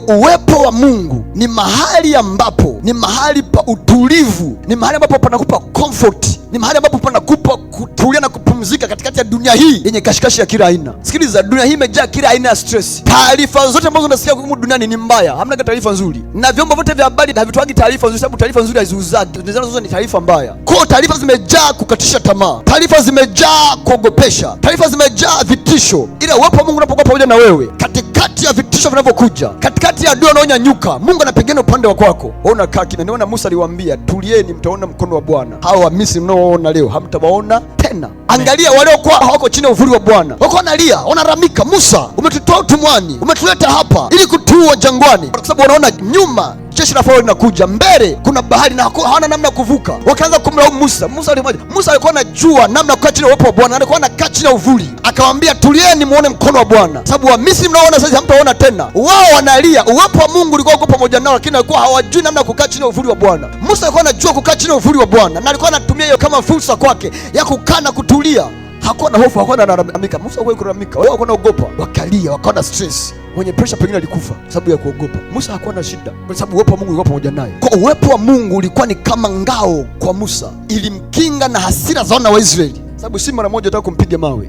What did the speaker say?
uwepo wa Mungu ni mahali ambapo ni mahali pa utulivu, ni mahali ambapo panakupa comfort, ni mahali ambapo panakupa kutulia na kupumzika katikati ya dunia hii yenye kashikashi ya kila aina. Sikiliza, dunia hii imejaa kila aina ya stress. Taarifa zote ambazo unasikia humu duniani ni mbaya, hamna taarifa nzuri, na vyombo vyote vya habari havitoagi taarifa nzuri, sababu taarifa nzuri haziuzagi, zote ni taarifa mbaya. Kwa taarifa zimejaa kukatisha tamaa, taarifa zimejaa kuogopesha, taarifa zimejaa vitisho. Ila uwepo wa Mungu unapokuwa pamoja na wewe katikati ya vitisho vinavyokuja, katikati ya adui wanaonyanyuka, Mungu anapigana upande wa kwako. Ona kaki na niona Musa aliwaambia, tulieni mtaona mkono wa Bwana. Hao wa Misri mnaoona leo hamtawaona tena. Angalia waliokuwa hawako chini ya uvuli wa Bwana, wako wanalia, wanaramika, Musa, umetutoa utumwani, umetuleta hapa ili kutuua jangwani, kwa sababu wanaona nyuma jeshi la Farao linakuja, mbele kuna bahari na hawana namna ya kuvuka. Wakaanza kumlaumu Musa. Musa alikuwa anajua namna ya kukaa chini ya uwepo wa Bwana, alikuwa anakaa chini ya uvuli. Akamwambia, tulieni muone mkono wa Bwana, sababu wa Misri mnaoona sasa hamtaona tena. Wao wanalia, uwepo wa Mungu ulikuwa uko pamoja nao, lakini walikuwa hawajui namna ya kukaa chini ya uvuli wa Bwana. Musa alikuwa anajua kukaa chini ya uvuli wa Bwana, na alikuwa anatumia hiyo kama fursa kwake ya kukaa na kutulia. Hakuwa na hofu, hakuwa analalamika. Musa hakuwa kulalamika, wao hakuwa naogopa, wakalia, wakawa na stress. Mwenye pressure pengine alikufa sababu ya kuogopa. Musa hakuwa na shida kwa sababu uwepo wa Mungu ulikuwa pamoja naye. Kwa uwepo wa Mungu ulikuwa ni kama ngao kwa Musa, ilimkinga na hasira za wana wa Israeli, sababu si mara moja wataka kumpiga mawe.